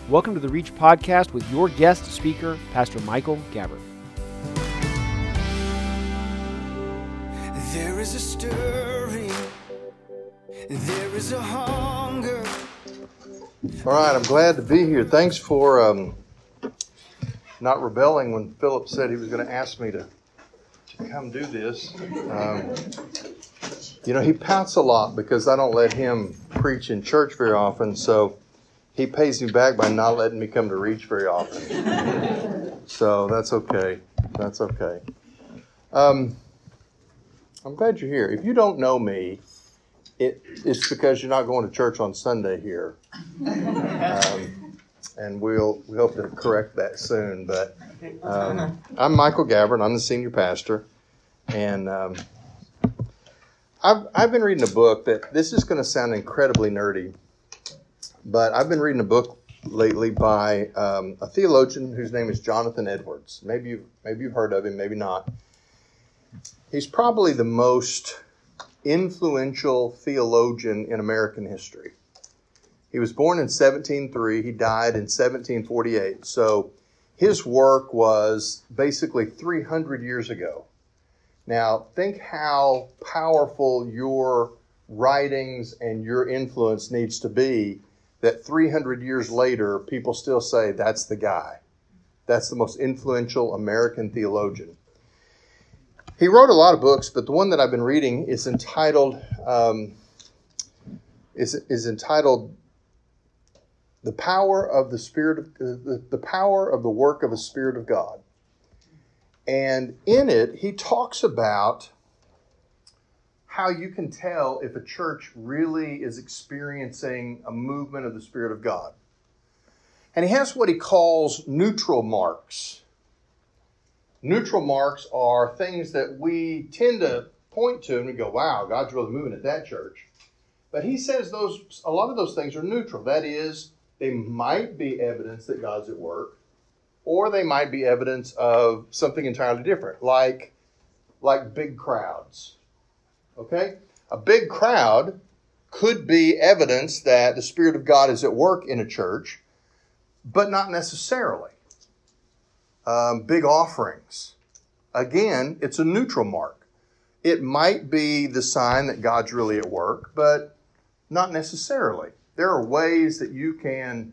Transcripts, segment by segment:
Welcome to the Reach Podcast with your guest speaker, Pastor Michael Gabbert. There is a stirring, there is a hunger. All right, I'm glad to be here. Thanks for not rebelling when Philip said he was going to ask me to come do this. He pouts a lot because I don't let him preach in church very often, so he pays me back by not letting me come to Reach very often. So that's okay. That's okay. I'm glad you're here. If you don't know me, it's because you're not going to church on Sunday here. And we hope to correct that soon. But I'm Michael Gabbert. I'm the senior pastor. And I've been reading a book that, this is going to sound incredibly nerdy, but I've been reading a book lately by a theologian whose name is Jonathan Edwards. Maybe you've heard of him, maybe not. He's probably the most influential theologian in American history. He was born in 1703. He died in 1748. So his work was basically 300 years ago. Now, think how powerful your writings and your influence needs to be that 300 years later, people still say, that's the guy. That's the most influential American theologian. He wrote a lot of books, but the one that I've been reading is entitled "The Power of the Spirit of the Power of the Work of the Spirit of God." And in it, he talks about how you can tell if a church really is experiencing a movement of the Spirit of God. And he has what he calls neutral marks. Neutral marks are things that we tend to point to and we go, wow, God's really moving at that church. But he says a lot of those things are neutral. That is, they might be evidence that God's at work, or they might be evidence of something entirely different, like big crowds. Okay? A big crowd could be evidence that the Spirit of God is at work in a church, but not necessarily. Big offerings. Again, it's a neutral mark. It might be the sign that God's really at work, but not necessarily. There are ways that you can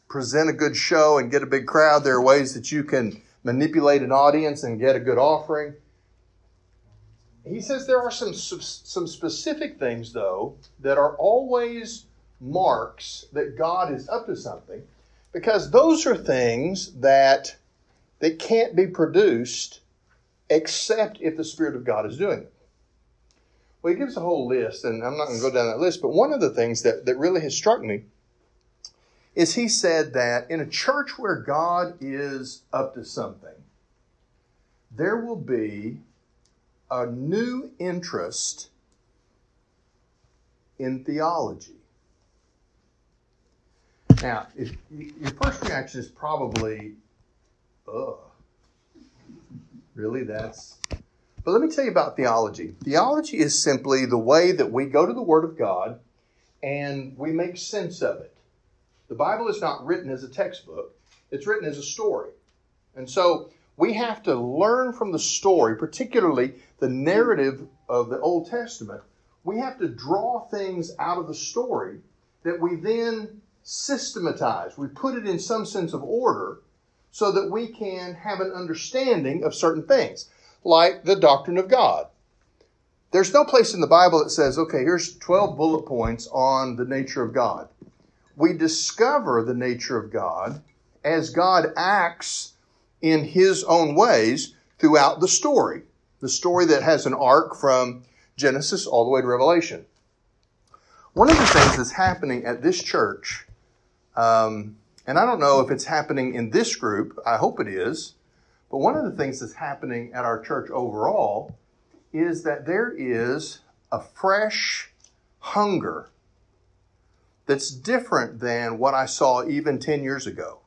present a good show and get a big crowd. There are ways that you can manipulate an audience and get a good offering. He says there are some specific things, though, that are always marks that God is up to something, because those are things that can't be produced except if the Spirit of God is doing it. Well, he gives a whole list, and I'm not going to go down that list, but one of the things that really has struck me is he said that in a church where God is up to something, there will be a new interest in theology. Now, if your first reaction is probably, really, that's... But let me tell you about theology. Theology is simply the way that we go to the Word of God and we make sense of it. The Bible is not written as a textbook. It's written as a story. And so we have to learn from the story, particularly the narrative of the Old Testament. We have to draw things out of the story that we then systematize. We put it in some sense of order so that we can have an understanding of certain things, like the doctrine of God. There's no place in the Bible that says, okay, here's 12 bullet points on the nature of God. We discover the nature of God as God acts in His own ways throughout the story that has an arc from Genesis all the way to Revelation. One of the things that's happening at this church, and I don't know if it's happening in this group, I hope it is, but one of the things that's happening at our church overall is that there is a fresh hunger that's different than what I saw even 10 years ago.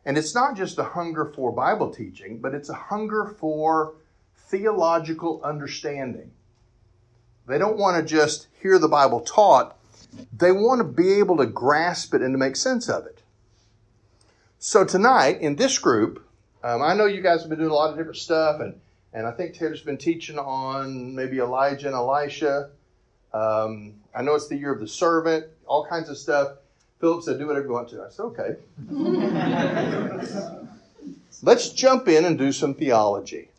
And it's not just a hunger for Bible teaching, but it's a hunger for theological understanding. They don't want to just hear the Bible taught. they want to be able to grasp it and to make sense of it. So tonight, in this group, I know you guys have been doing a lot of different stuff, and I think Taylor's been teaching on maybe Elijah and Elisha. I know it's the year of the servant, all kinds of stuff. Philip said, do whatever you want to. I said, okay. Let's jump in and do some theology.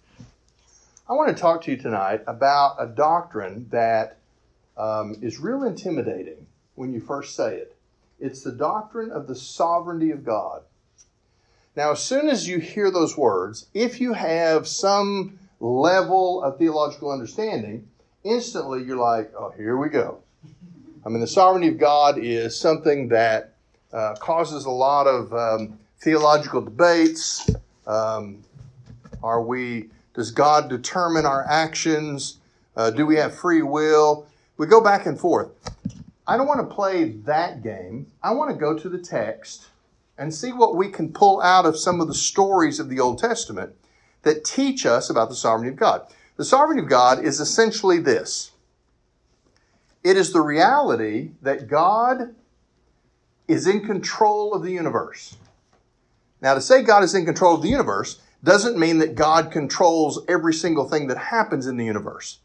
I want to talk to you tonight about a doctrine that is real intimidating when you first say it. It's the doctrine of the sovereignty of God. Now, as soon as you hear those words, if you have some level of theological understanding, instantly you're like, oh, here we go. I mean, the sovereignty of God is something that causes a lot of theological debates. Does God determine our actions? Do we have free will? We go back and forth. I don't want to play that game. I want to go to the text and see what we can pull out of some of the stories of the Old Testament that teach us about the sovereignty of God. The sovereignty of God is essentially this. It is the reality that God is in control of the universe. Now, to say God is in control of the universe doesn't mean that God controls every single thing that happens in the universe.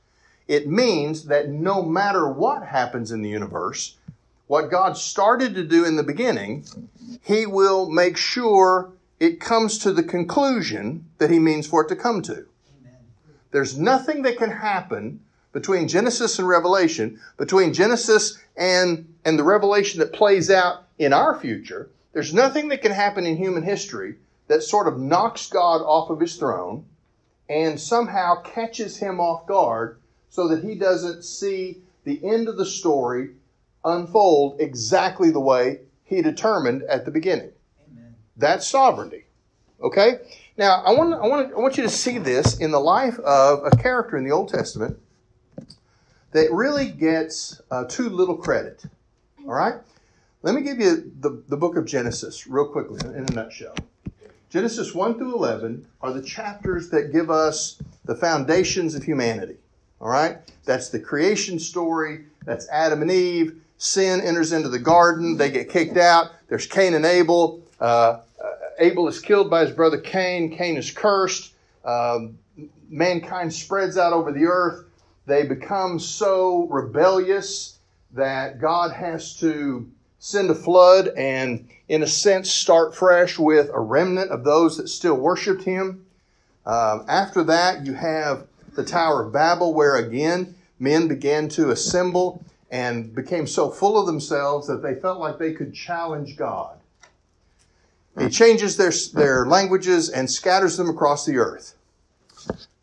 It means that no matter what happens in the universe, what God started to do in the beginning, He will make sure it comes to the conclusion that He means for it to come to. Amen. There's nothing that can happen between Genesis and Revelation, between Genesis and the revelation that plays out in our future. There's nothing that can happen in human history that sort of knocks God off of His throne and somehow catches Him off guard so that He doesn't see the end of the story unfold exactly the way He determined at the beginning. Amen. That's sovereignty. Okay? Now, I want you to see this in the life of a character in the Old Testament that really gets too little credit. All right? Let me give you the book of Genesis real quickly in a nutshell. Genesis 1 through 11 are the chapters that give us the foundations of humanity. All right? That's the creation story. That's Adam and Eve. Sin enters into the garden. They get kicked out. There's Cain and Abel. Abel is killed by his brother Cain. Cain is cursed. Mankind spreads out over the earth. They become so rebellious that God has to send a flood and, in a sense, start fresh with a remnant of those that still worshiped Him. After that, you have the Tower of Babel, where, again, men began to assemble and became so full of themselves that they felt like they could challenge God. He changes their languages and scatters them across the earth.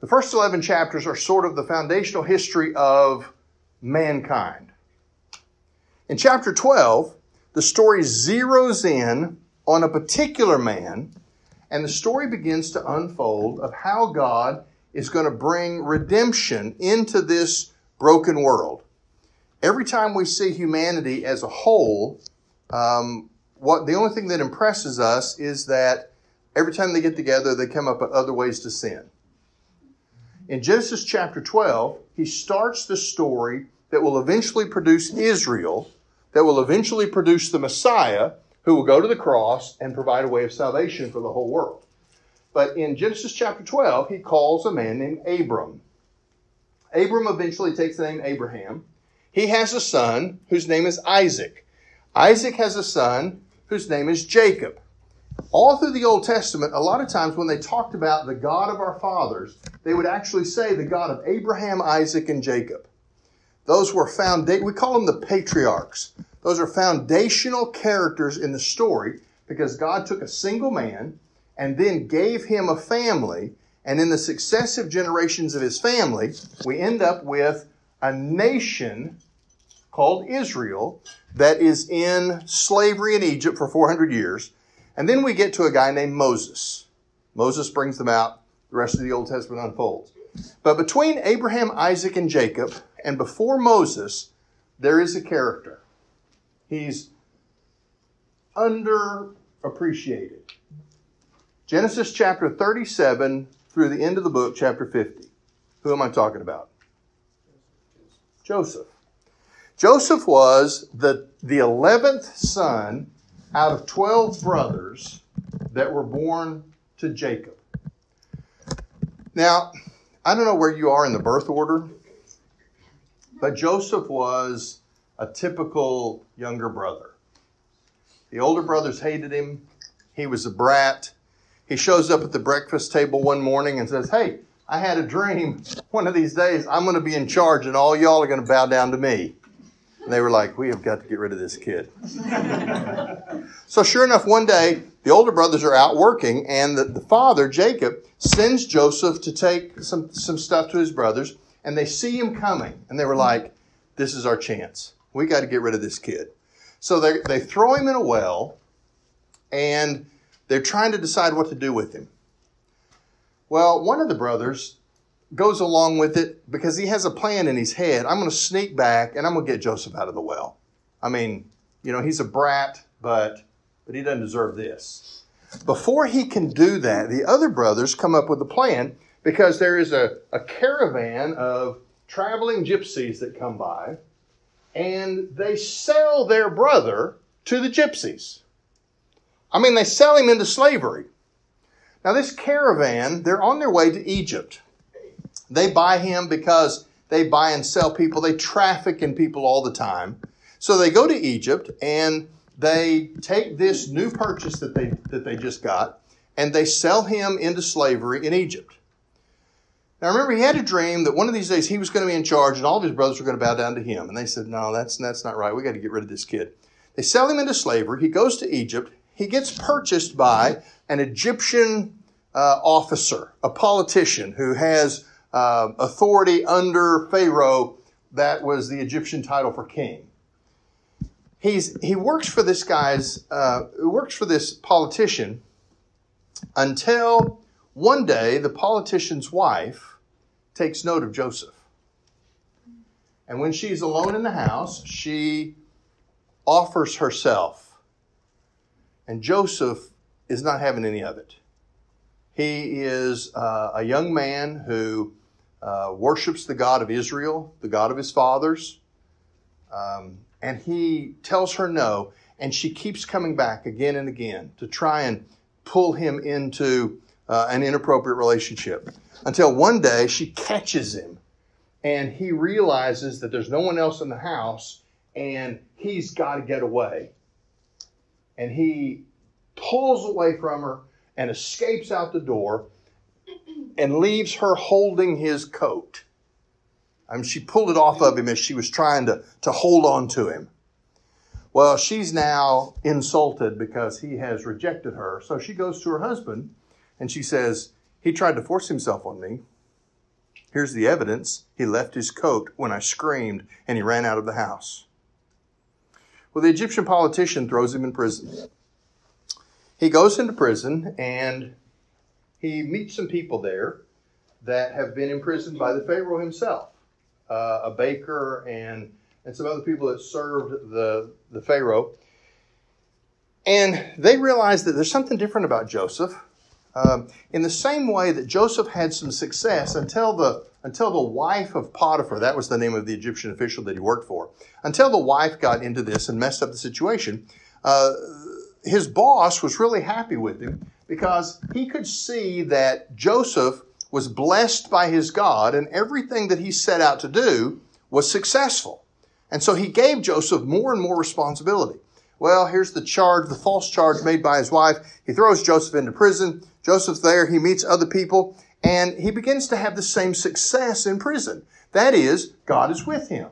The first 11 chapters are sort of the foundational history of mankind. In chapter 12, the story zeroes in on a particular man, and the story begins to unfold of how God is going to bring redemption into this broken world. Every time we see humanity as a whole, the only thing that impresses us is that every time they get together, they come up with other ways to sin. In Genesis chapter 12, He starts the story that will eventually produce Israel, that will eventually produce the Messiah, who will go to the cross and provide a way of salvation for the whole world. But in Genesis chapter 12, He calls a man named Abram. Abram eventually takes the name Abraham. He has a son whose name is Isaac. Isaac has a son whose name is Jacob. All through the Old Testament, a lot of times when they talked about the God of our fathers, they would actually say the God of Abraham, Isaac, and Jacob. Those were we call them the patriarchs. Those are foundational characters in the story because God took a single man and then gave him a family. And in the successive generations of his family, we end up with a nation called Israel that is in slavery in Egypt for 400 years. And then we get to a guy named Moses. Moses brings them out. The rest of the Old Testament unfolds. But between Abraham, Isaac, and Jacob, and before Moses, there is a character. He's underappreciated. Genesis chapter 37 through the end of the book, chapter 50. Who am I talking about? Joseph. Joseph was the 11th son out of 12 brothers that were born to Jacob. Now, I don't know where you are in the birth order, but Joseph was a typical younger brother. The older brothers hated him. He was a brat. He shows up at the breakfast table one morning and says, "Hey, I had a dream. One of these days I'm going to be in charge and all y'all are going to bow down to me." And they were like, "We have got to get rid of this kid." So sure enough, one day the older brothers are out working, and the father, Jacob, sends Joseph to take some stuff to his brothers, and they see him coming, and they were like, "This is our chance. We got to get rid of this kid." So they throw him in a well, and they're trying to decide what to do with him. Well, one of the brothers goes along with it because he has a plan in his head. I'm going to sneak back, and I'm going to get Joseph out of the well. I mean, he's a brat, but he doesn't deserve this. Before he can do that, the other brothers come up with a plan because there is a caravan of traveling gypsies that come by, and they sell their brother to the gypsies. I mean, they sell him into slavery. Now, this caravan, they're on their way to Egypt. They buy him because they buy and sell people. They traffic in people all the time. So they go to Egypt, and they take this new purchase that they just got, and they sell him into slavery in Egypt. Now remember, he had a dream that one of these days he was going to be in charge and all of his brothers were going to bow down to him. And they said, "No, that's not right. We got to get rid of this kid." They sell him into slavery. He goes to Egypt. He gets purchased by an Egyptian officer, a politician who has authority under Pharaoh. That was the Egyptian title for king. He works for this politician until one day the politician's wife takes note of Joseph. And when she's alone in the house, she offers herself. And Joseph is not having any of it. He is a young man who worships the God of Israel, the God of his fathers. And he tells her no, and she keeps coming back again and again to try and pull him into an inappropriate relationship. Until one day she catches him, and he realizes that there's no one else in the house, and he's got to get away. And he pulls away from her and escapes out the door and leaves her holding his coat. She pulled it off of him as she was trying to hold on to him. Well, she's now insulted because he has rejected her. So she goes to her husband and she says, "He tried to force himself on me. Here's the evidence. He left his coat when I screamed and he ran out of the house." Well, the Egyptian politician throws him in prison. He goes into prison and he meets some people there that have been imprisoned by the Pharaoh himself. A baker and some other people that served the Pharaoh. And they realize that there's something different about Joseph. In the same way that Joseph had some success until the wife of Potiphar, that was the name of the Egyptian official that he worked for, until the wife got into this and messed up the situation, his boss was really happy with him because he could see that Joseph was blessed by his God and everything that he set out to do was successful. And so he gave Joseph more and more responsibility. Well, here's the false charge made by his wife. He throws Joseph into prison. Joseph's there. He meets other people and he begins to have the same success in prison. That is, God is with him.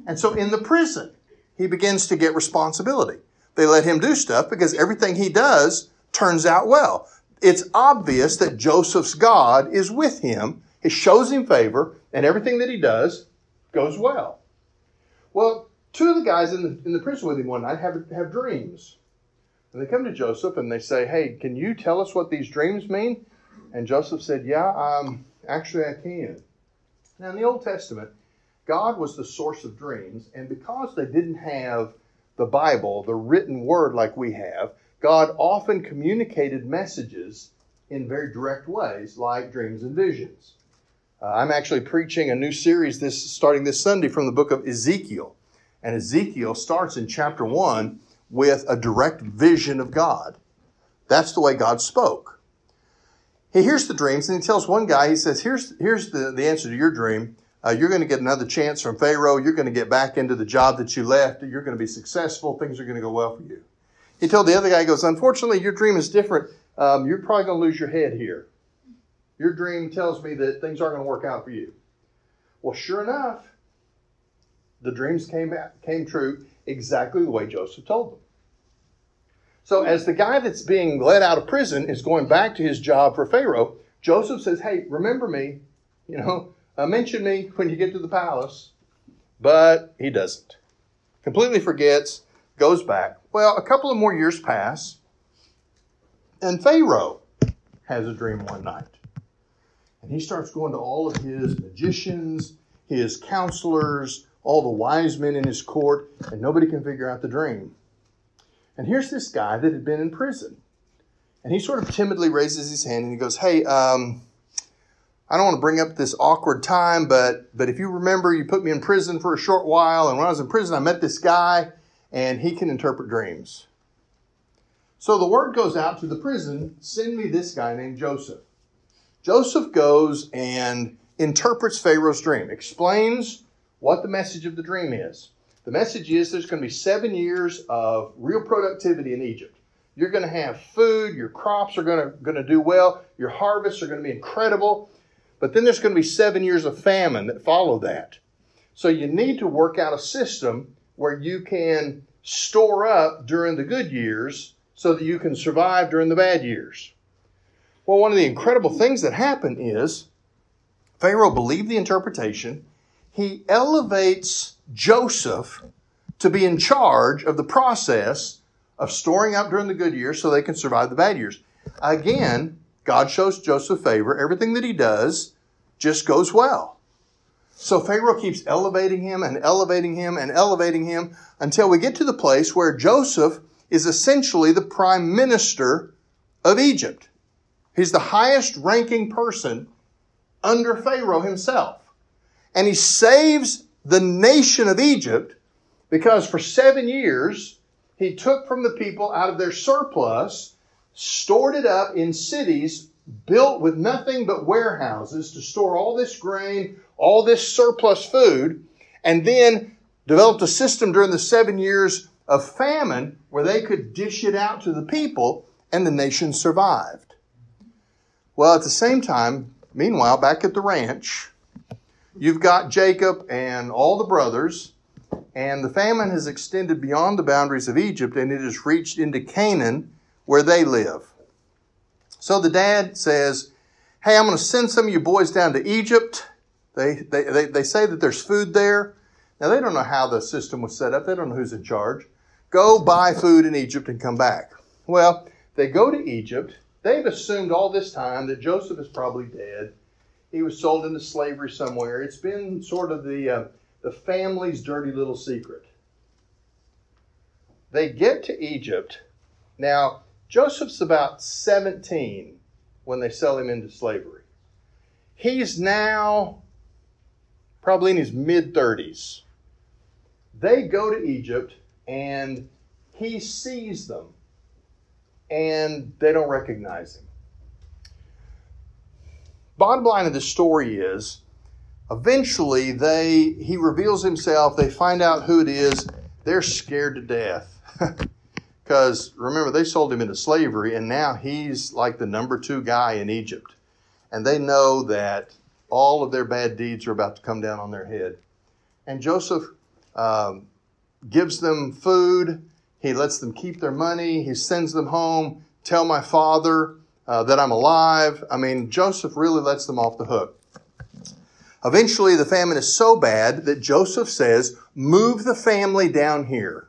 And so in the prison, he begins to get responsibility. They let him do stuff because everything he does turns out well. It's obvious that Joseph's God is with him. It shows him favor, and everything that he does goes well. Well, two of the guys in the prison with him one night have dreams. And they come to Joseph and they say, "Hey, can you tell us what these dreams mean?" And Joseph said, "Yeah, actually I can." Now in the Old Testament, God was the source of dreams, and because they didn't have the Bible, the written word like we have, God often communicated messages in very direct ways, like dreams and visions. I'm actually preaching a new series starting this Sunday from the book of Ezekiel. And Ezekiel starts in chapter 1 with a direct vision of God. That's the way God spoke. He hears the dreams and he tells one guy, he says, here's the answer to your dream. You're going to get another chance from Pharaoh. You're going to get back into the job that you left. You're going to be successful. Things are going to go well for you. He told the other guy, he goes, unfortunately, your dream is different. You're probably going to lose your head here. Your dream tells me that things aren't going to work out for you. Well, sure enough, the dreams came true exactly the way Joseph told them. So as the guy that's being let out of prison is going back to his job for Pharaoh, Joseph says, hey, remember me, mention me when you get to the palace. But he doesn't. Completely forgets, goes back. Well, a couple of more years pass, and Pharaoh has a dream one night. And he starts going to all of his magicians, his counselors, all the wise men in his court, and nobody can figure out the dream. And here's this guy that had been in prison. And he sort of timidly raises his hand and he goes, hey, I don't want to bring up this awkward time, but if you remember, you put me in prison for a short while. And when I was in prison, I met this guy and he can interpret dreams. So the word goes out to the prison, send me this guy named Joseph. Joseph goes and interprets Pharaoh's dream, explains what the message of the dream is. The message is there's going to be 7 years of real productivity in Egypt. You're going to have food. Your crops are going to do well. Your harvests are going to be incredible. But then there's going to be 7 years of famine that follow that. So you need to work out a system where you can store up during the good years so that you can survive during the bad years. Well, one of the incredible things that happened is Pharaoh believed the interpretation. He elevates Joseph to be in charge of the process of storing up during the good years so they can survive the bad years. Again, God shows Joseph favor. Everything that he does just goes well. So Pharaoh keeps elevating him and elevating him and elevating him until we get to the place where Joseph is essentially the prime minister of Egypt. He's the highest ranking person under Pharaoh himself. And he saves the nation of Egypt because for 7 years, he took from the people out of their surplus, stored it up in cities built with nothing but warehouses to store all this grain, all this surplus food, and then developed a system during the 7 years of famine where they could dish it out to the people and the nation survived. Well, at the same time, meanwhile, back at the ranch, you've got Jacob and all the brothers, and the famine has extended beyond the boundaries of Egypt, and it has reached into Canaan where they live. So the dad says, hey, I'm going to send some of you boys down to Egypt. They say that there's food there. Now, they don't know how the system was set up. They don't know who's in charge. Go buy food in Egypt and come back. Well, they go to Egypt. They've assumed all this time that Joseph is probably dead. He was sold into slavery somewhere. It's been sort of the family's dirty little secret. They get to Egypt. Now, Joseph's about 17 when they sell him into slavery. He's now probably in his mid-30s. They go to Egypt, and he sees them, and they don't recognize him. Bottom line of the story is, eventually he reveals himself. They find out who it is. They're scared to death. Because, remember, they sold him into slavery, and now he's like the number 2 guy in Egypt. And they know that all of their bad deeds are about to come down on their head. And Joseph gives them food. He lets them keep their money. He sends them home. Tell my father that I'm alive. I mean, Joseph really lets them off the hook. Eventually, the famine is so bad that Joseph says, move the family down here,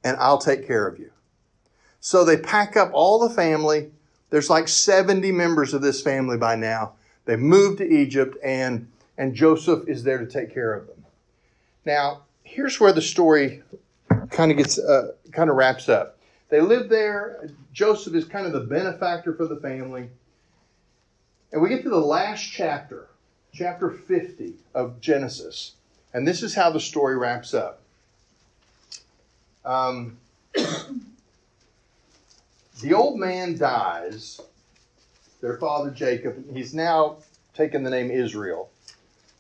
and I'll take care of you. So they pack up all the family. There's like 70 members of this family by now. They move to Egypt, and Joseph is there to take care of them. Now, here's where the story kind of wraps up. They live there. Joseph is kind of the benefactor for the family. And we get to the last chapter, chapter 50 of Genesis. And this is how the story wraps up. The old man dies, their father Jacob. He's now taken the name Israel.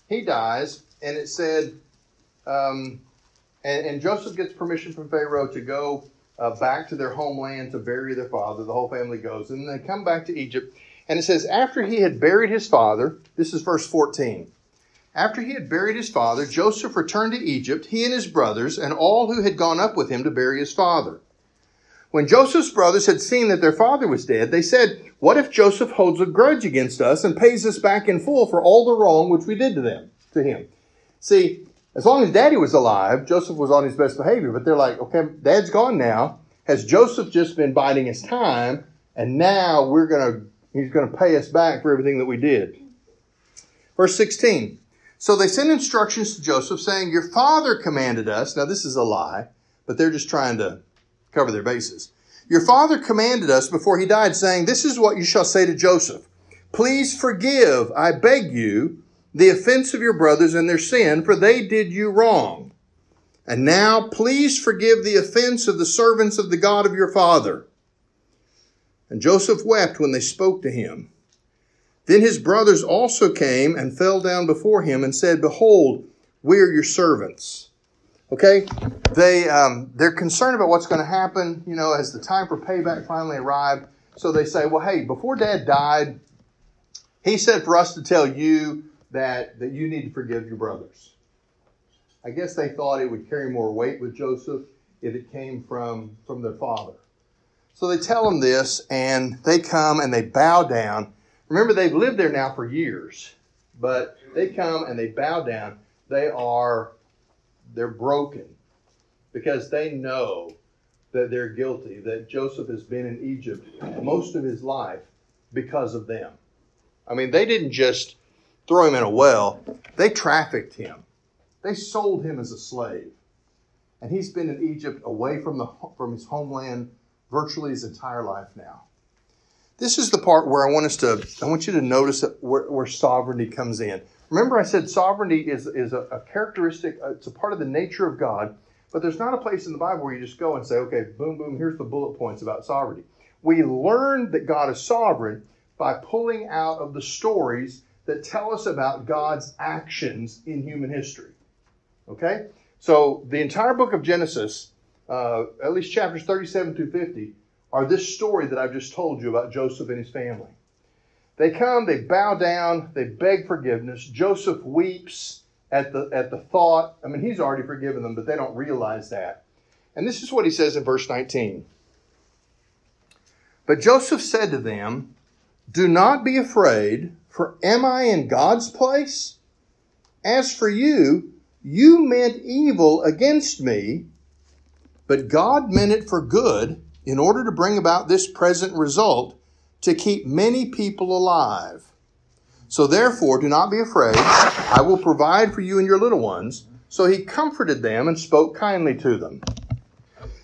He dies, and it said, and Joseph gets permission from Pharaoh to go back to their homeland to bury their father. The whole family goes, and they come back to Egypt. And it says, after he had buried his father, this is verse 14. After he had buried his father, Joseph returned to Egypt, he and his brothers, and all who had gone up with him to bury his father. When Joseph's brothers had seen that their father was dead, they said, what if Joseph holds a grudge against us and pays us back in full for all the wrong which we did to him? See, as long as Daddy was alive, Joseph was on his best behavior. But they're like, okay, Dad's gone now. Has Joseph just been biding his time? And now he's going to pay us back for everything that we did. Verse 16. So they sent instructions to Joseph saying, your father commanded us. Now this is a lie, but they're just trying to cover their bases. Your father commanded us before he died, saying, this is what you shall say to Joseph. Please forgive, I beg you, the offense of your brothers and their sin, for they did you wrong. And now please forgive the offense of the servants of the God of your father. And Joseph wept when they spoke to him. Then his brothers also came and fell down before him and said, behold, we are your servants. Okay? They're concerned about what's going to happen, as the time for payback finally arrived. So they say, well, hey, before Dad died, he said for us to tell you that you need to forgive your brothers. I guess they thought it would carry more weight with Joseph if it came from their father. So they tell him this, and they come and they bow down. Remember, they've lived there now for years, but they come and they bow down. They're broken because they know that they're guilty, that Joseph has been in Egypt most of his life because of them. I mean, they didn't just throw him in a well. They trafficked him. They sold him as a slave. And he's been in Egypt away from his homeland virtually his entire life now. This is the part where I want you to notice where sovereignty comes in. Remember I said sovereignty is a characteristic, it's a part of the nature of God, but there's not a place in the Bible where you just go and say, okay, boom, boom, here's the bullet points about sovereignty. We learn that God is sovereign by pulling out of the stories that tell us about God's actions in human history. Okay? So the entire book of Genesis, at least chapters 37 through 50, are this story that I've just told you about Joseph and his family. They come, they bow down, they beg forgiveness. Joseph weeps at the thought. I mean, he's already forgiven them, but they don't realize that. And this is what he says in verse 19. But Joseph said to them, do not be afraid, for am I in God's place? As for you, you meant evil against me, but God meant it for good in order to bring about this present result, to keep many people alive. So therefore, do not be afraid. I will provide for you and your little ones. So he comforted them and spoke kindly to them.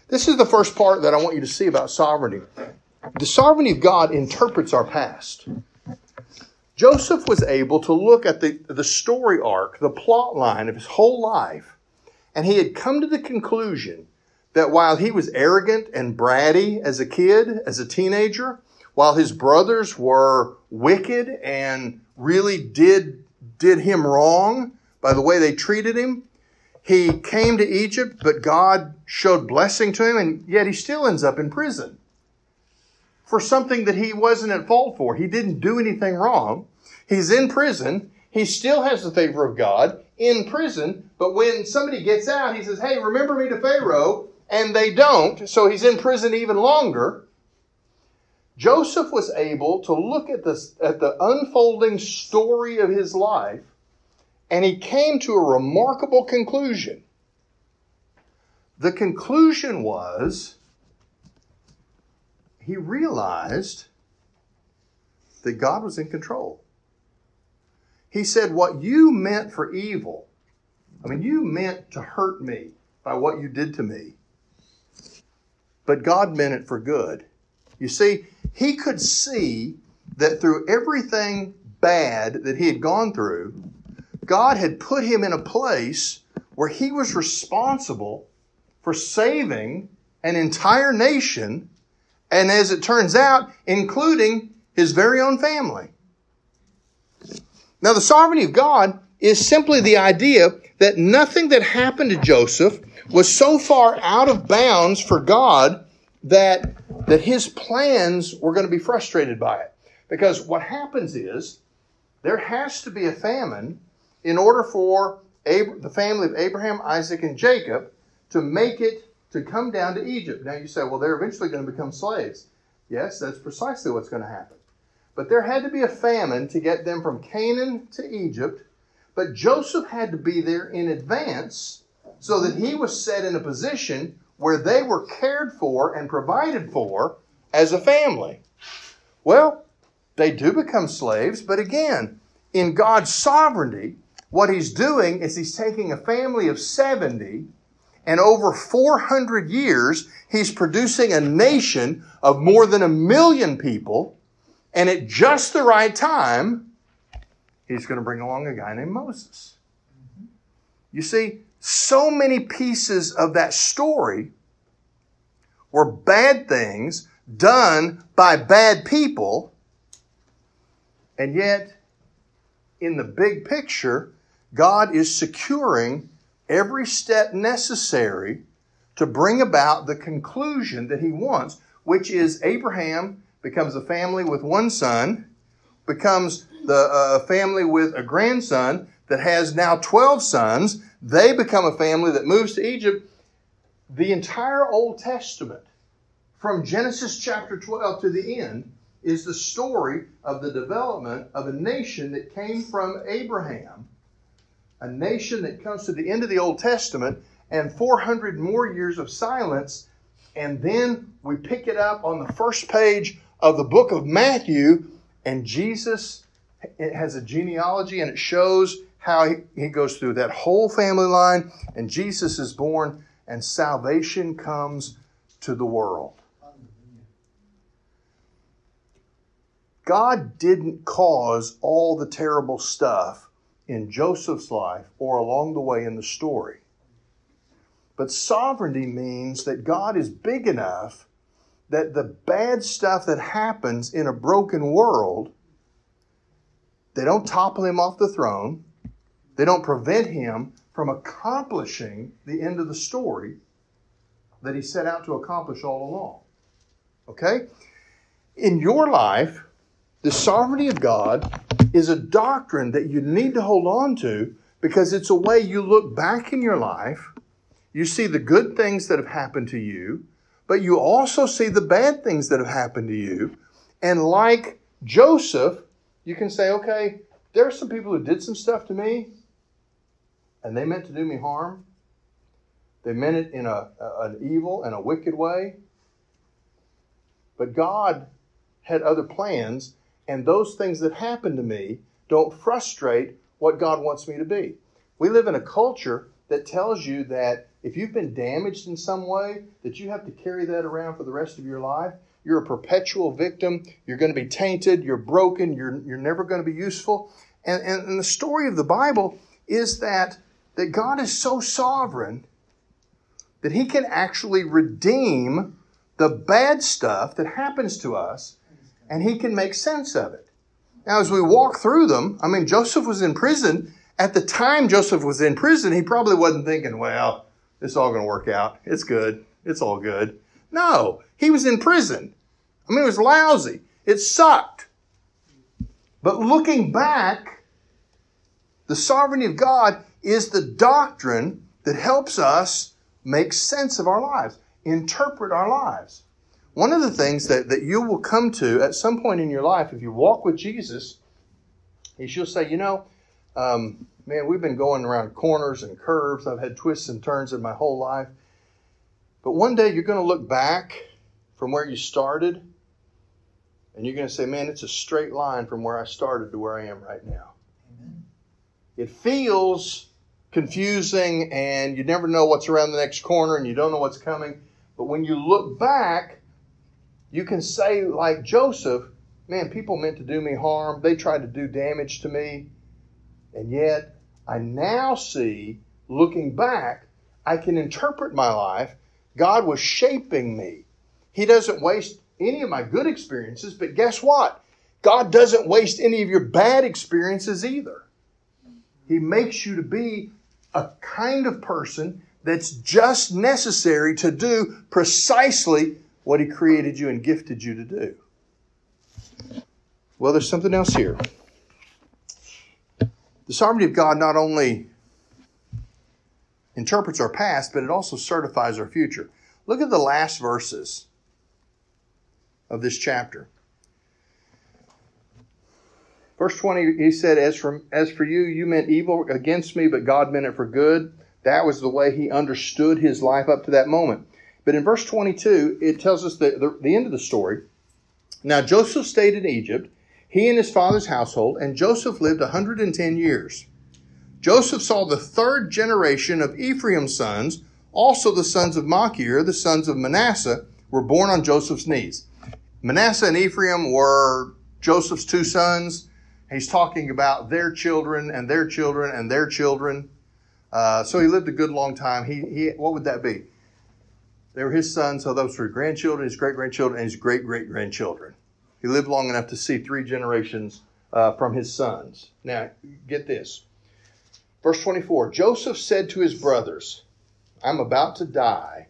This is the first part that I want you to see about sovereignty. The sovereignty of God interprets our past. Joseph was able to look at the story arc, the plot line of his whole life, and he had come to the conclusion that while he was arrogant and bratty as a kid, as a teenager, while his brothers were wicked and really did him wrong by the way they treated him, he came to Egypt, but God showed blessing to him, and yet he still ends up in prison for something that he wasn't at fault for. He didn't do anything wrong. He's in prison. He still has the favor of God in prison, but when somebody gets out, he says, hey, remember me to Pharaoh, and they don't, so he's in prison even longer. Joseph was able to look at the unfolding story of his life, and he came to a remarkable conclusion. The conclusion was, he realized that God was in control. He said, what you meant for evil, you meant to hurt me by what you did to me, but God meant it for good. You see, he could see that through everything bad that he had gone through, God had put him in a place where he was responsible for saving an entire nation, and as it turns out, including his very own family. Now, the sovereignty of God is simply the idea that nothing that happened to Joseph was so far out of bounds for God that his plans were going to be frustrated by it. Because what happens is, there has to be a famine in order for the family of Abraham, Isaac, and Jacob to make it to come down to Egypt. Now you say, well, they're eventually going to become slaves. Yes, that's precisely what's going to happen. But there had to be a famine to get them from Canaan to Egypt. But Joseph had to be there in advance so that he was set in a position where they were cared for and provided for as a family. Well, they do become slaves, but again, in God's sovereignty, what he's doing is he's taking a family of 70, and over 400 years, he's producing a nation of more than 1 million people, and at just the right time, he's going to bring along a guy named Moses. You see, so many pieces of that story were bad things done by bad people, and yet, in the big picture, God is securing every step necessary to bring about the conclusion that he wants, which is Abraham becomes a family with one son, becomes the family with a grandson that has now 12 sons. They become a family that moves to Egypt. The entire Old Testament, from Genesis chapter 12 to the end, is the story of the development of a nation that came from Abraham, a nation that comes to the end of the Old Testament, and 400 more years of silence, and then we pick it up on the first page of the book of Matthew, and Jesus, it has a genealogy, and it shows how he goes through that whole family line, and Jesus is born, and salvation comes to the world. God didn't cause all the terrible stuff in Joseph's life or along the way in the story. But sovereignty means that God is big enough that the bad stuff that happens in a broken world, they don't topple him off the throne. They don't prevent him from accomplishing the end of the story that he set out to accomplish all along. Okay? In your life, the sovereignty of God is a doctrine that you need to hold on to because it's a way you look back in your life, you see the good things that have happened to you, but you also see the bad things that have happened to you. And like Joseph, you can say, okay, there are some people who did some stuff to me, and they meant to do me harm. They meant it in an evil and a wicked way. But God had other plans, and those things that happen to me don't frustrate what God wants me to be. We live in a culture that tells you that if you've been damaged in some way, that you have to carry that around for the rest of your life. You're a perpetual victim. You're going to be tainted. You're broken. You're never going to be useful. And the story of the Bible is that God is so sovereign that he can actually redeem the bad stuff that happens to us, and he can make sense of it. Now, as we walk through them, Joseph was in prison. At the time Joseph was in prison, he probably wasn't thinking, well, it's all going to work out. It's good. It's all good. No, he was in prison. It was lousy. It sucked. But looking back, the sovereignty of God is the doctrine that helps us make sense of our lives, interpret our lives. One of the things that you will come to at some point in your life, if you walk with Jesus, is you'll say, man, we've been going around corners and curves. I've had twists and turns in my whole life. But one day you're going to look back from where you started, and you're going to say, man, it's a straight line from where I started to where I am right now. Amen. It feels confusing, and you never know what's around the next corner, and you don't know what's coming. But when you look back, you can say, like Joseph, man, people meant to do me harm. They tried to do damage to me. And yet, I now see, looking back, I can interpret my life. God was shaping me. He doesn't waste any of my good experiences, but guess what? God doesn't waste any of your bad experiences either. He makes you to be a kind of person that's just necessary to do precisely what He created you and gifted you to do. Well, there's something else here. The sovereignty of God not only interprets our past, but it also certifies our future. Look at the last verses of this chapter. Verse 20, he said, As for you, you meant evil against me, but God meant it for good. That was the way he understood his life up to that moment. But in verse 22, it tells us the end of the story. Now Joseph stayed in Egypt, he and his father's household, and Joseph lived 110 years. Joseph saw the third generation of Ephraim's sons, also the sons of Machir, the sons of Manasseh, were born on Joseph's knees. Manasseh and Ephraim were Joseph's two sons. He's talking about their children and their children and their children. So he lived a good long time. He what would that be? They were his sons, so those were his grandchildren, his great-grandchildren, and his great-great-grandchildren. He lived long enough to see 3 generations from his sons. Now, get this. Verse 24, Joseph said to his brothers, I'm about to die,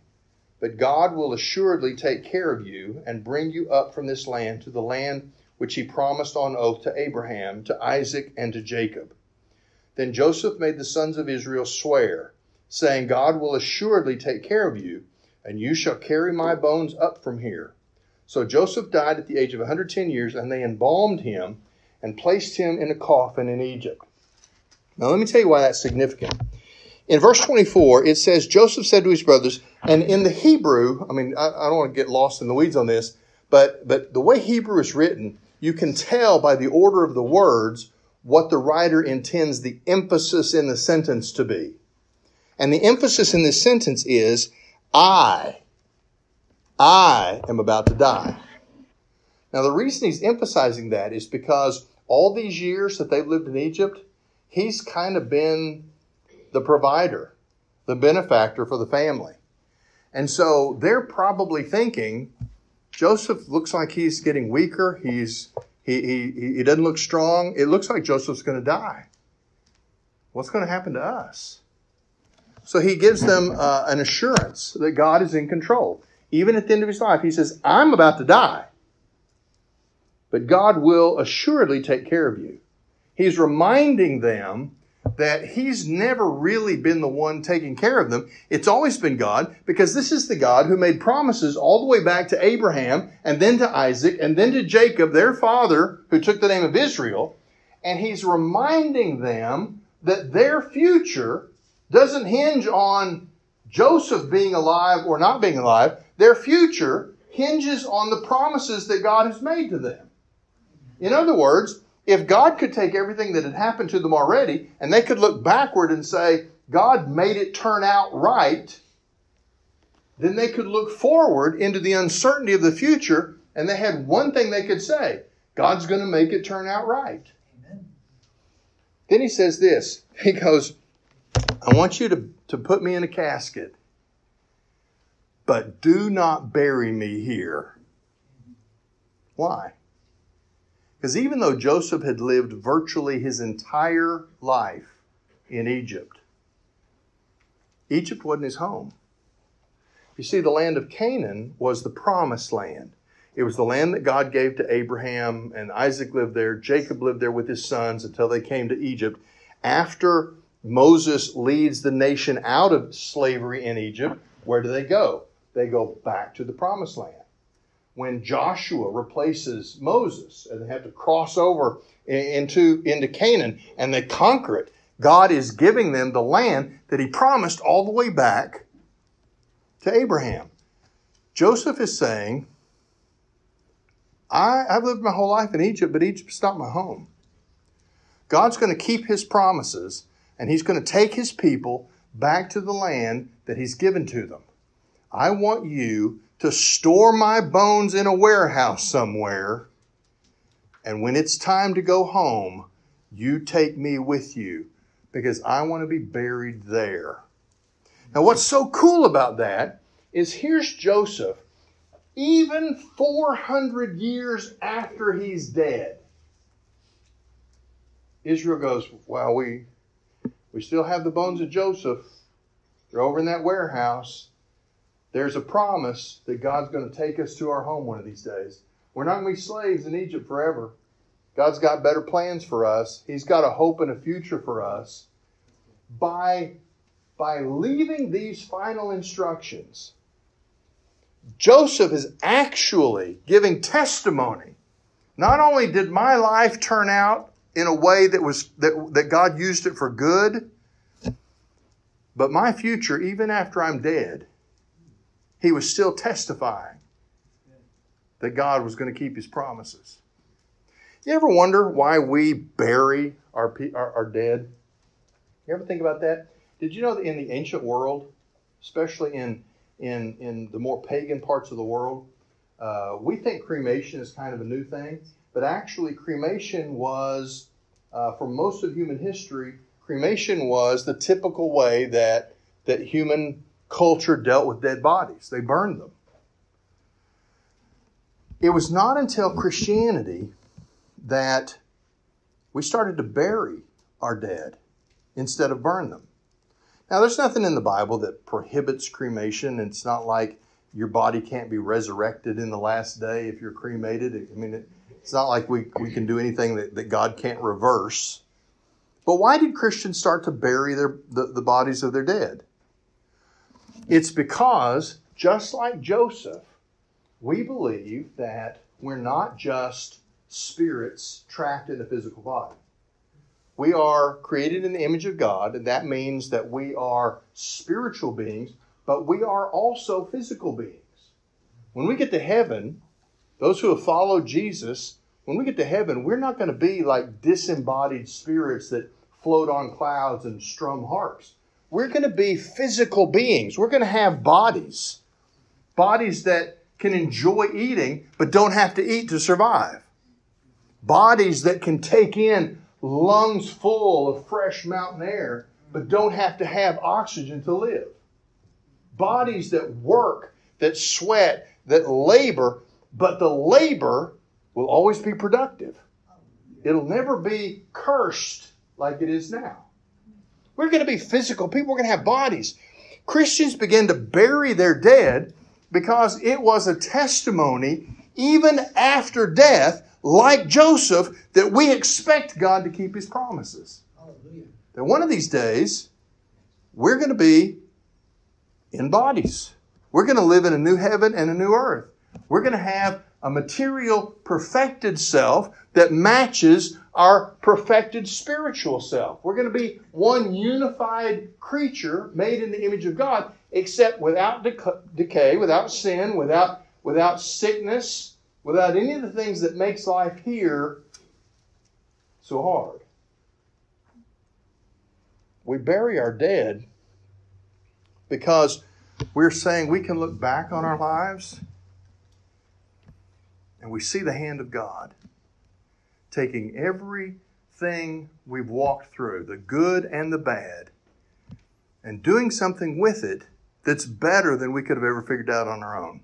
but God will assuredly take care of you and bring you up from this land to the land which he promised on oath to Abraham, to Isaac, and to Jacob. Then Joseph made the sons of Israel swear, saying, God will assuredly take care of you, and you shall carry my bones up from here. So Joseph died at the age of 110 years, and they embalmed him and placed him in a coffin in Egypt. Now let me tell you why that's significant. In verse 24, it says, Joseph said to his brothers, and in the Hebrew, I don't want to get lost in the weeds on this, but the way Hebrew is written, you can tell by the order of the words what the writer intends the emphasis in the sentence to be. And the emphasis in this sentence is, I am about to die. Now the reason he's emphasizing that is because all these years that they've lived in Egypt, he's kind of been the provider, the benefactor for the family. And so they're probably thinking, Joseph looks like he's getting weaker. He doesn't look strong. It looks like Joseph's going to die. What's going to happen to us? So he gives them an assurance that God is in control. Even at the end of his life, he says, I'm about to die, but God will assuredly take care of you. He's reminding them that he's never really been the one taking care of them. It's always been God, because this is the God who made promises all the way back to Abraham and then to Isaac and then to Jacob, their father, who took the name of Israel. And he's reminding them that their future doesn't hinge on Joseph being alive or not being alive. Their future hinges on the promises that God has made to them. In other words, if God could take everything that had happened to them already and they could look backward and say, God made it turn out right, then they could look forward into the uncertainty of the future, and they had one thing they could say, God's going to make it turn out right. Amen. Then he says this, he goes, I want you to put me in a casket, but do not bury me here. Why? Because even though Joseph had lived virtually his entire life in Egypt, Egypt wasn't his home. You see, the land of Canaan was the promised land. It was the land that God gave to Abraham, and Isaac lived there. Jacob lived there with his sons until they came to Egypt. After Moses leads the nation out of slavery in Egypt, where do they go? They go back to the promised land. When Joshua replaces Moses and they have to cross over into Canaan and they conquer it, God is giving them the land that he promised all the way back to Abraham. Joseph is saying, I've lived my whole life in Egypt, but Egypt's not my home. God's going to keep his promises, and he's going to take his people back to the land that he's given to them. I want you to store my bones in a warehouse somewhere, and when it's time to go home, you take me with you, because I want to be buried there. Now what's so cool about that is here's Joseph, even 400 years after he's dead. Israel goes, well, we still have the bones of Joseph. They're over in that warehouse. There's a promise that God's going to take us to our home one of these days. We're not going to be slaves in Egypt forever. God's got better plans for us. He's got a hope and a future for us. By leaving these final instructions, Joseph is actually giving testimony. Not only did my life turn out in a way that God used it for good, but my future, even after I'm dead, he was still testifying that God was going to keep his promises. You ever wonder why we bury our dead? You ever think about that? Did you know that in the ancient world, especially in the more pagan parts of the world, we think cremation is kind of a new thing, but actually cremation was, for most of human history, cremation was the typical way that human culture dealt with dead bodies. They burned them. It was not until Christianity that we started to bury our dead instead of burn them. Now, there's nothing in the Bible that prohibits cremation. It's not like your body can't be resurrected in the last day if you're cremated. I mean, it's not like we can do anything that God can't reverse. But why did Christians start to bury the bodies of their dead? It's because, just like Joseph, we believe that we're not just spirits trapped in a physical body. We are created in the image of God, and that means that we are spiritual beings, but we are also physical beings. When we get to heaven, those who have followed Jesus, when we get to heaven, we're not going to be like disembodied spirits that float on clouds and strum harps. We're going to be physical beings. We're going to have bodies. Bodies that can enjoy eating, but don't have to eat to survive. Bodies that can take in lungs full of fresh mountain air, but don't have to have oxygen to live. Bodies that work, that sweat, that labor, but the labor will always be productive. It'll never be cursed like it is now. We're going to be physical people. We're going to have bodies. Christians began to bury their dead because it was a testimony, even after death, like Joseph, that we expect God to keep his promises. Hallelujah. That one of these days, we're going to be in bodies. We're going to live in a new heaven and a new earth. We're going to have a material, perfected self that matches our perfected spiritual self. We're going to be one unified creature made in the image of God, except without decay, without sin, without sickness, without any of the things that makes life here so hard. We bury our dead because we're saying we can look back on our lives and we see the hand of God taking everything we've walked through, the good and the bad, and doing something with it that's better than we could have ever figured out on our own.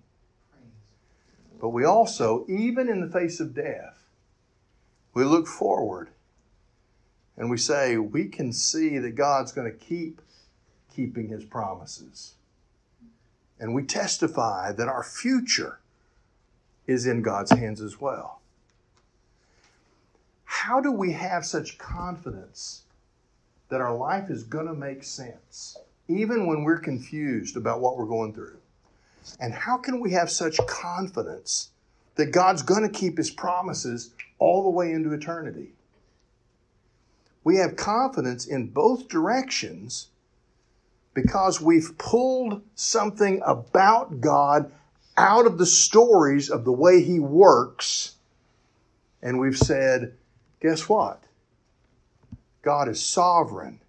But we also, even in the face of death, we look forward and we say we can see that God's going to keep keeping his promises. And we testify that our future is in God's hands as well. How do we have such confidence that our life is going to make sense, even when we're confused about what we're going through? And how can we have such confidence that God's going to keep his promises all the way into eternity? We have confidence in both directions because we've pulled something about God out of the stories of the way he works, and we've said, guess what? God is sovereign.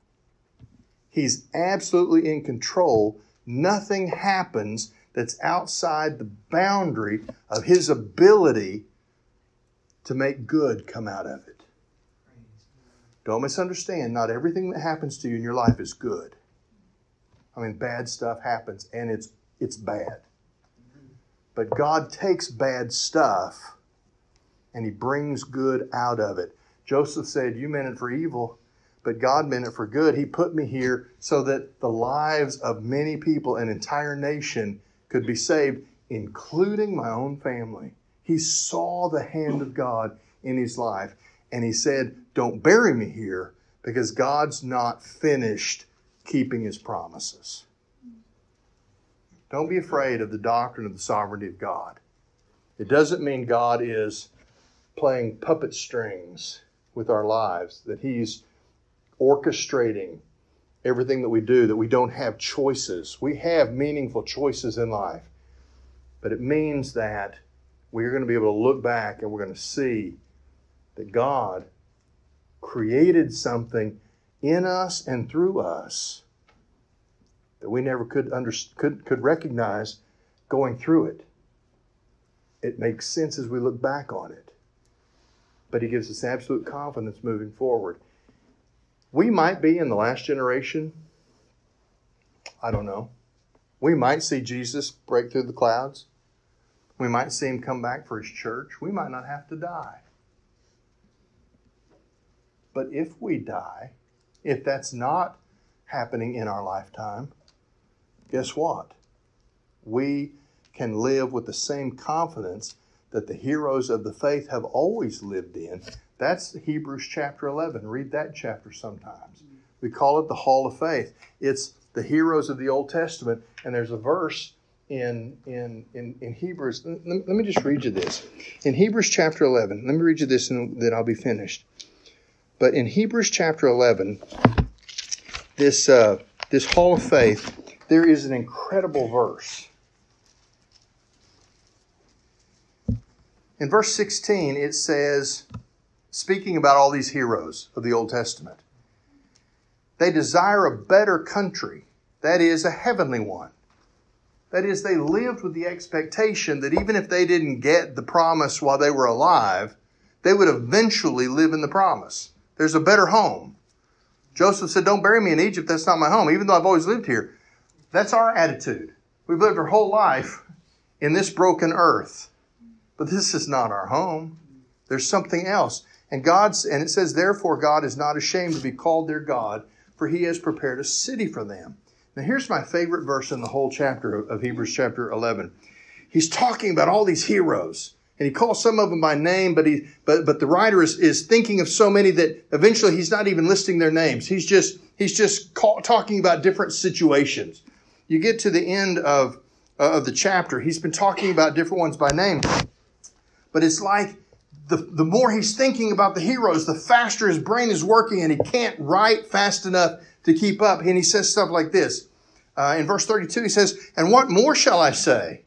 He's absolutely in control. Nothing happens that's outside the boundary of his ability to make good come out of it. Don't misunderstand. Not everything that happens to you in your life is good. I mean, bad stuff happens, and it's bad. But God takes bad stuff, and He brings good out of it. Joseph said, you meant it for evil, but God meant it for good. He put me here so that the lives of many people, an entire nation, could be saved, including my own family. He saw the hand of God in his life, and he said, don't bury me here, because God's not finished keeping His promises. Don't be afraid of the doctrine of the sovereignty of God. It doesn't mean God is playing puppet strings with our lives, that He's orchestrating everything that we do, that we don't have choices. We have meaningful choices in life. But it means that we're going to be able to look back and we're going to see that God created something in us and through us that we never could recognize going through it. It makes sense as we look back on it. But He gives us absolute confidence moving forward. We might be in the last generation. I don't know. We might see Jesus break through the clouds. We might see Him come back for His church. We might not have to die. But if we die, if that's not happening in our lifetime, guess what? We can live with the same confidence that the heroes of the faith have always lived in. That's Hebrews chapter 11. Read that chapter sometimes. We call it the Hall of Faith. It's the heroes of the Old Testament. And there's a verse in Hebrews. Let me just read you this. In Hebrews chapter 11, let me read you this and then I'll be finished. But in Hebrews chapter 11, this Hall of Faith, there is an incredible verse. In verse 16, it says, speaking about all these heroes of the Old Testament, they desire a better country, that is, a heavenly one. That is, they lived with the expectation that even if they didn't get the promise while they were alive, they would eventually live in the promise. There's a better home. Joseph said, don't bury me in Egypt, that's not my home, even though I've always lived here. That's our attitude. We've lived our whole life in this broken earth. But this is not our home. There's something else. And it says, therefore God is not ashamed to be called their God, for He has prepared a city for them. Now here's my favorite verse in the whole chapter of Hebrews chapter 11. He's talking about all these heroes. And he calls some of them by name, but the writer is thinking of so many that eventually he's not even listing their names. He's just talking about different situations. You get to the end of the chapter, he's been talking about different ones by name. But it's like the more he's thinking about the heroes, the faster his brain is working, and he can't write fast enough to keep up. And he says stuff like this. In verse 32, he says, and what more shall I say?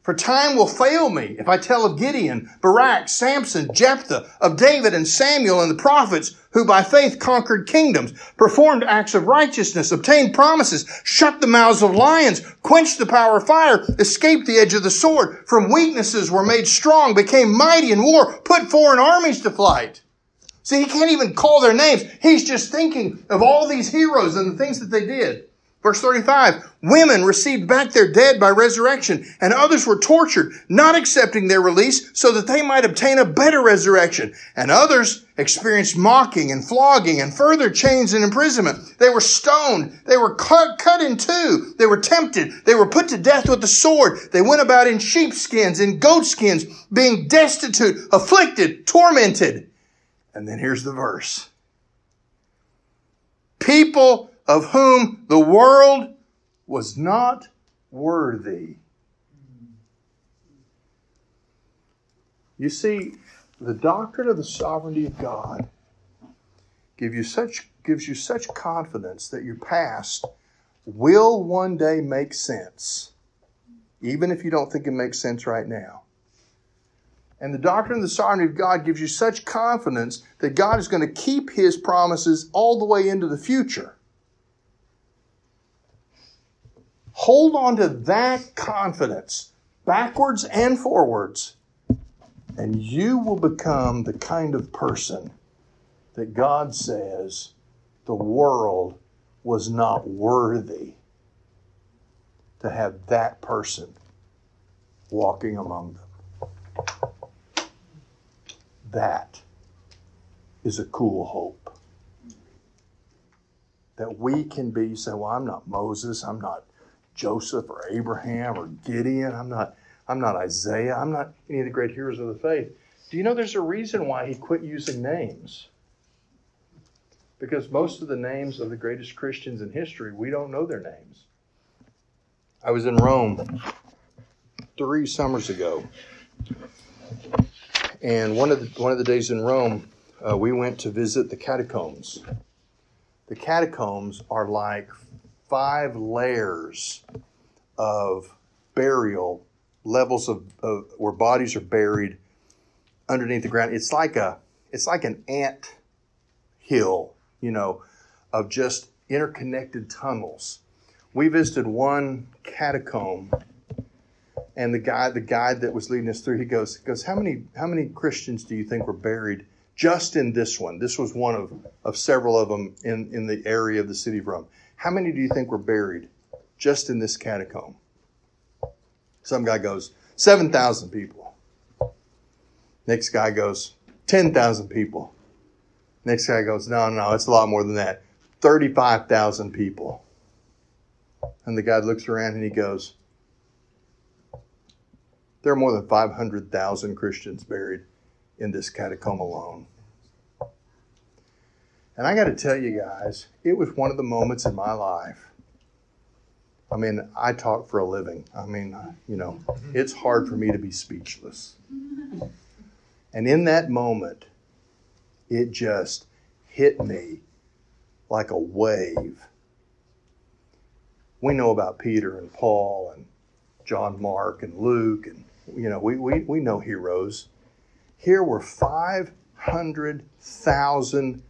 For time will fail me if I tell of Gideon, Barak, Samson, Jephthah, of David and Samuel and the prophets who by faith conquered kingdoms, performed acts of righteousness, obtained promises, shut the mouths of lions, quenched the power of fire, escaped the edge of the sword, from weaknesses were made strong, became mighty in war, put foreign armies to flight. See, he can't even call their names. He's just thinking of all these heroes and the things that they did. Verse 35, women received back their dead by resurrection, and others were tortured, not accepting their release so that they might obtain a better resurrection. And others experienced mocking and flogging and further chains and imprisonment. They were stoned. They were cut in two. They were tempted. They were put to death with the sword. They went about in sheepskins and goatskins, being destitute, afflicted, tormented. And then here's the verse. People of whom the world was not worthy. You see, the doctrine of the sovereignty of God gives you such confidence that your past will one day make sense, even if you don't think it makes sense right now. And the doctrine of the sovereignty of God gives you such confidence that God is going to keep His promises all the way into the future. Hold on to that confidence, backwards and forwards, and you will become the kind of person that God says the world was not worthy to have that person walking among them. That is a cool hope. That we can be, say, well, I'm not Moses, I'm not Joseph or Abraham or Gideon, I'm not Isaiah, I'm not any of the great heroes of the faith. Do you know there's a reason why he quit using names? Because most of the names of the greatest Christians in history, we don't know their names. I was in Rome 3 summers ago. And one of the days in Rome, we went to visit the catacombs. The catacombs are like 5 layers of burial, levels of where bodies are buried underneath the ground. It's like an ant hill, of just interconnected tunnels. We visited one catacomb, and the guide that was leading us through, he goes, how many Christians do you think were buried just in this one? This was one of several of them in the area of the city of Rome. How many do you think were buried just in this catacomb? Some guy goes, 7,000 people. Next guy goes, 10,000 people. Next guy goes, no, it's a lot more than that. 35,000 people. And the guy looks around and he goes, there are more than 500,000 Christians buried in this catacomb alone. And I got to tell you guys, it was one of the moments in my life. I mean, I talk for a living. I mean, it's hard for me to be speechless. And in that moment, it just hit me like a wave. We know about Peter and Paul and John Mark and Luke, and we know heroes. Here were 500,000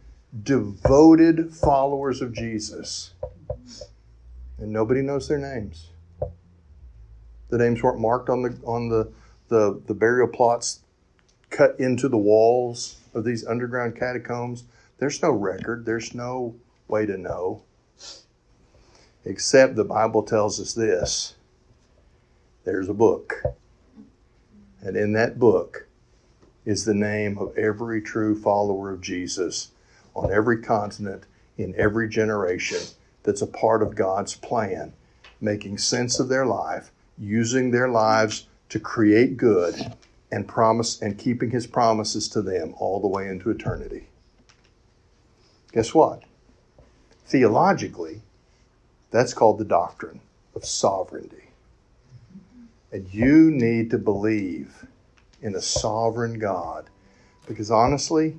devoted followers of Jesus, and nobody knows their names. The names weren't marked on the burial plots cut into the walls of these underground catacombs. There's no record. There's no way to know. Except the Bible tells us this. There's a book. And in that book is the name of every true follower of Jesus on every continent, in every generation, that's a part of God's plan, making sense of their life, using their lives to create good, and promise and keeping his promises to them all the way into eternity. Guess what? Theologically, that's called the doctrine of sovereignty. And you need to believe in a sovereign God, because honestly,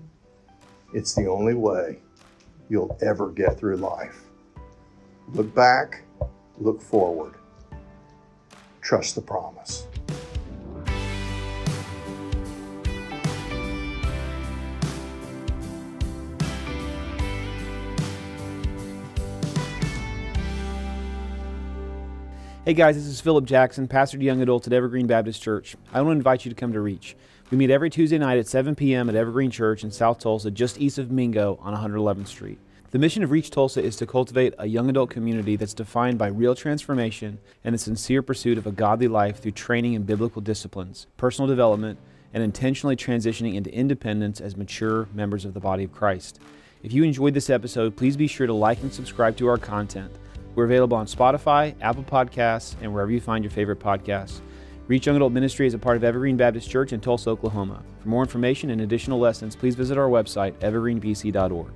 it's the only way you'll ever get through life. Look back, look forward. Trust the promise. Hey guys, this is Philip Jackson, pastor to young adults at Evergreen Baptist Church. I want to invite you to come to Reach. We meet every Tuesday night at 7 p.m. at Evergreen Church in South Tulsa, just east of Mingo on 111th Street. The mission of Reach Tulsa is to cultivate a young adult community that's defined by real transformation and the sincere pursuit of a godly life through training in biblical disciplines, personal development, and intentionally transitioning into independence as mature members of the body of Christ. If you enjoyed this episode, please be sure to like and subscribe to our content. We're available on Spotify, Apple Podcasts, and wherever you find your favorite podcasts. Reach Young Adult Ministry is a part of Evergreen Baptist Church in Tulsa, Oklahoma. For more information and additional lessons, please visit our website, evergreenbc.org.